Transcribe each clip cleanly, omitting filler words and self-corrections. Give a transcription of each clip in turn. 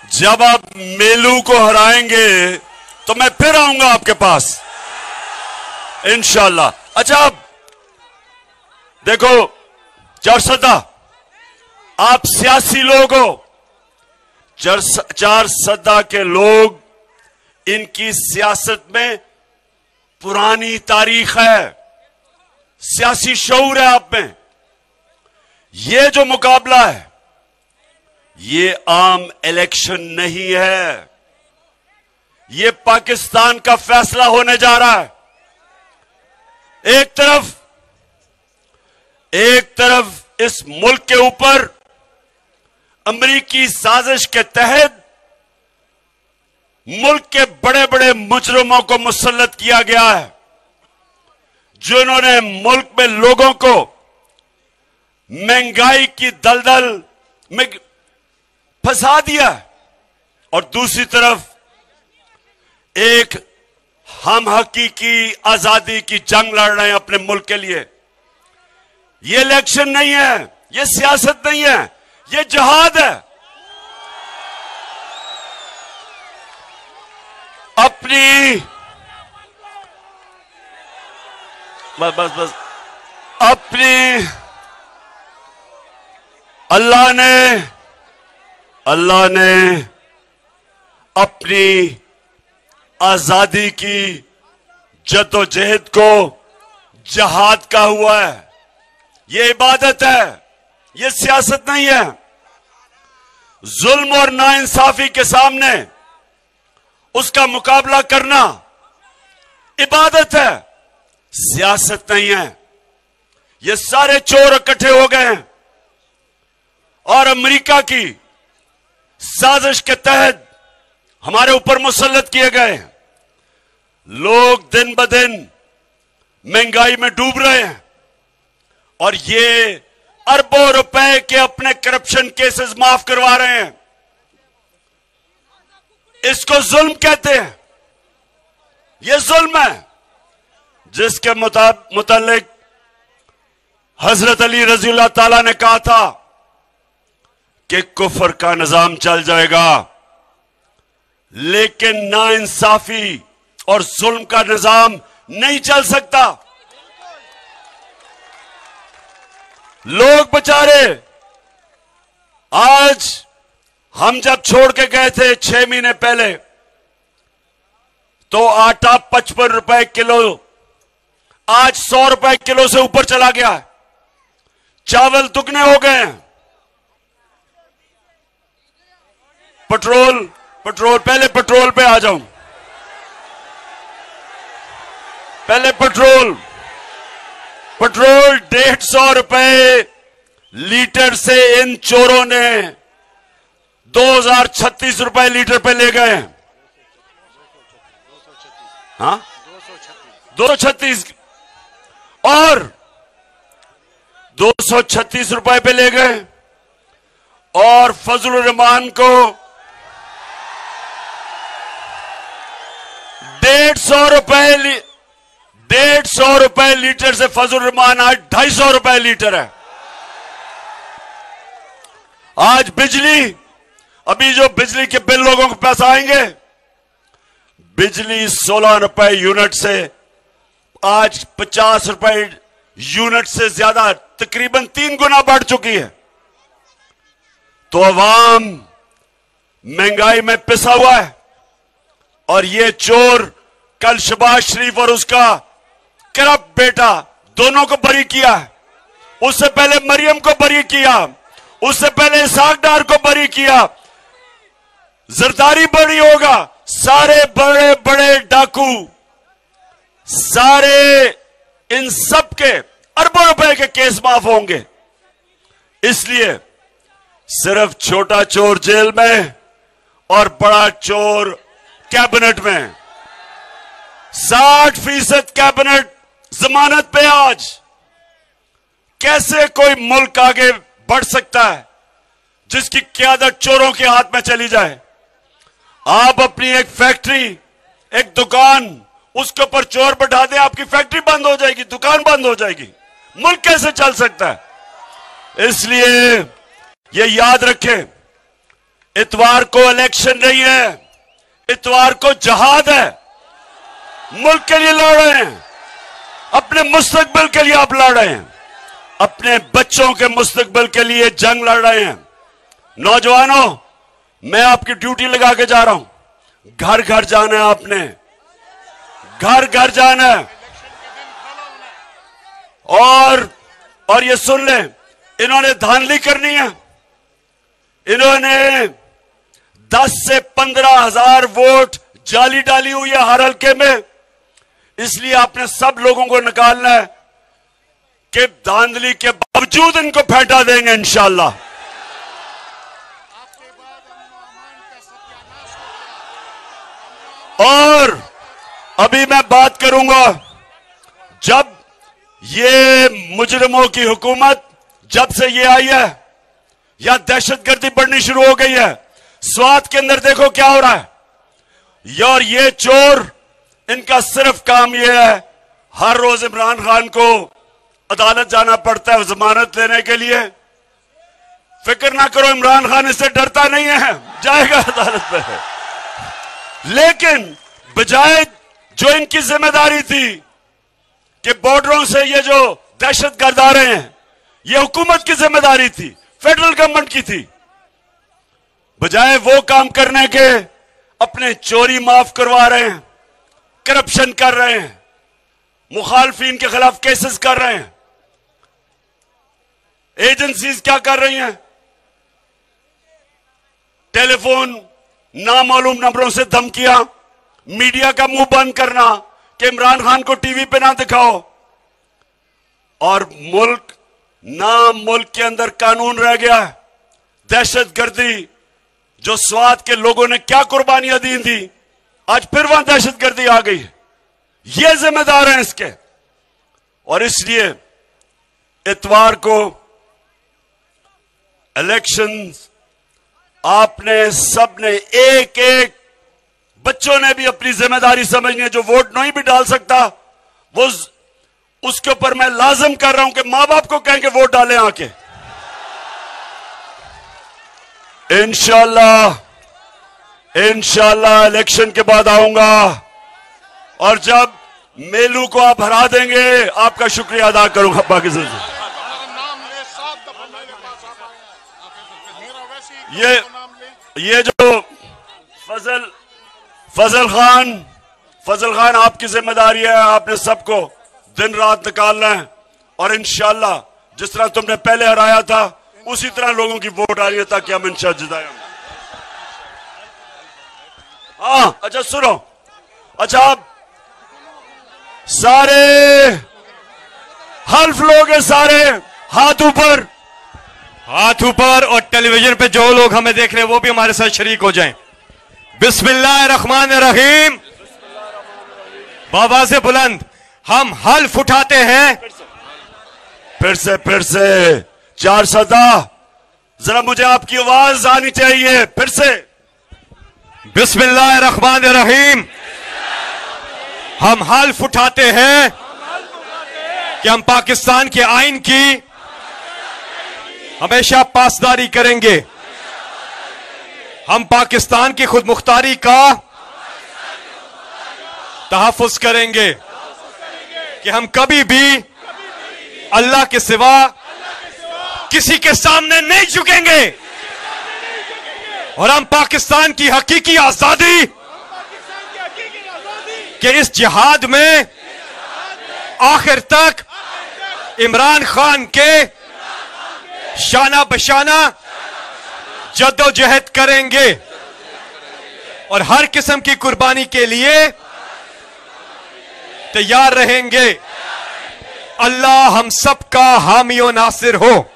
जब आप मेलू को हराएंगे तो मैं फिर आऊंगा आपके पास इंशाल्लाह। अच्छा, आप देखो चारसदा, आप सियासी लोग हो, चारसदा के लोग, इनकी सियासत में पुरानी तारीख है, सियासी शऊर है आप में। ये जो मुकाबला है ये आम इलेक्शन नहीं है, ये पाकिस्तान का फैसला होने जा रहा है। एक तरफ इस मुल्क के ऊपर अमरीकी साजिश के तहत मुल्क के बड़े बड़े मुजरिमों को मुसल्लत किया गया है, जिन्होंने मुल्क में लोगों को महंगाई की दलदल में फंसा दिया है, और दूसरी तरफ एक हम हकीकी आजादी की जंग लड़ रहे हैं अपने मुल्क के लिए। ये इलेक्शन नहीं है, ये सियासत नहीं है, ये जिहाद है। अपनी बस अपनी अल्लाह ने अपनी आजादी की जद्दोजहद को जिहाद का हुआ है। ये इबादत है, ये सियासत नहीं है। जुल्म और नाइंसाफी के सामने उसका मुकाबला करना इबादत है, सियासत नहीं है। ये सारे चोर इकट्ठे हो गए हैं और अमेरिका की साजिश के तहत हमारे ऊपर मुसल्लत किए गए हैं। लोग दिन ब दिन महंगाई में डूब रहे हैं और ये अरबों रुपए के अपने करप्शन केसेस माफ करवा रहे हैं। इसको जुल्म कहते हैं, ये जुल्म है जिसके मुतालिक हजरत अली रज़ी अल्लाह ताला ने कहा था कि कुफर का निजाम चल जाएगा, लेकिन नाइंसाफी और जुल्म का निजाम नहीं चल सकता। लोग बेचारे, आज हम जब छोड़ के गए थे 6 महीने पहले, तो आटा 55 रुपए किलो, आज 100 रुपए किलो से ऊपर चला गया है। चावल दुगने हो गए हैं। पेट्रोल पहले पेट्रोल पे आ जाऊं, पहले पेट्रोल 150 रुपए लीटर से इन चोरों ने 2036 रुपए लीटर पे ले गए हैं। हाँ, 236 और 236 रुपए पे ले गए। और फजलुर रहमान को 150 रुपए लीटर से फजलुर रहमान आज 250 रुपए लीटर है। आज बिजली, अभी जो बिजली के बिल लोगों के पास आएंगे, बिजली 16 रुपए यूनिट से आज 50 रुपए यूनिट से ज्यादा, तकरीबन 3 गुना बढ़ चुकी है। तो अवाम महंगाई में पिसा हुआ है और ये चोर कल शहबाज शरीफ और उसका करप्ट बेटा दोनों को बरी किया है। उससे पहले मरियम को बरी किया, उससे पहले इसहाक डार को बरी किया। जरदारी बरी होगा। सारे बड़े बड़े डाकू, सारे इन सब के अरबों रुपए के केस माफ होंगे। इसलिए सिर्फ छोटा चोर जेल में और बड़ा चोर कैबिनेट में, 60% कैबिनेट जमानत पे। आज कैसे कोई मुल्क आगे बढ़ सकता है जिसकी क़यादत चोरों के हाथ में चली जाए? आप अपनी एक फैक्ट्री, एक दुकान, उसके ऊपर चोर बैठा दें, आपकी फैक्ट्री बंद हो जाएगी, दुकान बंद हो जाएगी। मुल्क कैसे चल सकता है? इसलिए ये याद रखें, इतवार को इलेक्शन नहीं है, इतवार को जहाद है। मुल्क के लिए लड़ रहे हैं, अपने मुस्तकबिल के लिए आप लड़ रहे हैं, अपने बच्चों के मुस्तकबिल के लिए जंग लड़ रहे हैं। नौजवानों, मैं आपकी ड्यूटी लगा के जा रहा हूं, घर घर जाना है, आपने घर घर जाना है। और ये सुन लें, इन्होंने धांधली करनी है। इन्होंने 10 से 15 हजार वोट जाली डाली हुई है हर हल्के में, इसलिए आपने सब लोगों को निकालना है कि धांधली के बावजूद इनको फेंटा देंगे इंशाअल्लाह। और अभी मैं बात करूंगा, जब ये मुजरिमों की हुकूमत जब से ये आई है, या दहशतगर्दी बढ़नी शुरू हो गई है, स्वात के अंदर देखो क्या हो रहा है। और ये चोर, इनका सिर्फ काम ये है, हर रोज इमरान खान को अदालत जाना पड़ता है जमानत लेने के लिए। फिक्र ना करो, इमरान खान इससे डरता नहीं है, जाएगा अदालत पे। लेकिन बजाय जो इनकी जिम्मेदारी थी कि बॉर्डरों से ये जो दहशतगर्द आ रहे हैं, ये हुकूमत की जिम्मेदारी थी, फेडरल गवर्नमेंट की थी, बजाय वो काम करने के अपने चोरी माफ करवा रहे हैं, करप्शन कर रहे हैं, मुखालफिन के खिलाफ केसेस कर रहे हैं। एजेंसीज क्या कर रही हैं? टेलीफोन नामालूम नंबरों से धमकियां, मीडिया का मुंह बंद करना कि इमरान खान को टीवी पे ना दिखाओ। और मुल्क के अंदर कानून रह गया है। दहशतगर्दी, जो स्वात के लोगों ने क्या कुर्बानियां दी थी, आज फिर वहां दहशतगर्दी आ गई है। ये जिम्मेदार हैं इसके। और इसलिए इतवार को इलेक्शंस, आपने सबने एक एक, बच्चों ने भी अपनी जिम्मेदारी समझनी है। जो वोट नहीं भी डाल सकता, वो उसके ऊपर मैं लाजिम कर रहा हूं कि मां बाप को कहें कि वोट डालें आके। इंशाल्लाह इलेक्शन के बाद आऊंगा, और जब मेलू को आप हरा देंगे, आपका शुक्रिया अदा करूंगा पाकिस्तान से। ये जो फजल खान आपकी जिम्मेदारी है, आपने सबको दिन रात निकालना है। और इंशाल्लाह जिस तरह तुमने पहले हराया था, उसी तरह लोगों की वोट आ रही है, ताकि हम इंशाल्लाह जिताएं। हाँ, अच्छा सुनो, अच्छा आप सारे हल्फ लोग हैं, सारे हाथ ऊपर, हाथ ऊपर। और टेलीविजन पे जो लोग हमें देख रहे हैं, वो भी हमारे साथ शरीक हो जाएं। बिस्मिल्लाहिर्रहमानिर्रहीम। बाबा से बुलंद हम हल्फ उठाते हैं। फिर से 4 सदा, जरा मुझे आपकी आवाज आनी चाहिए। फिर से बिस्मिल्लाहिर्रहमानिर्रहीम। हम हल्फ उठाते हैं कि हम पाकिस्तान के आइन की हमेशा पासदारी करेंगे। हम पाकिस्तान की खुदमुख्तारी का तहफ़्फ़ुज़ करेंगे कि हम कभी भी अल्लाह के सिवा किसी के सामने नहीं झुकेंगे। और हम पाकिस्तान की हकीकी आजादी के इस जिहाद में आखिर तक इमरान खान के शाना बशाना जद्दोजहद करेंगे और हर किस्म की कुर्बानी के लिए तैयार रहेंगे। अल्लाह हम सबका हामी व नासिर हो।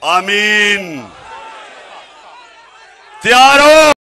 आमीन। तैयार हो?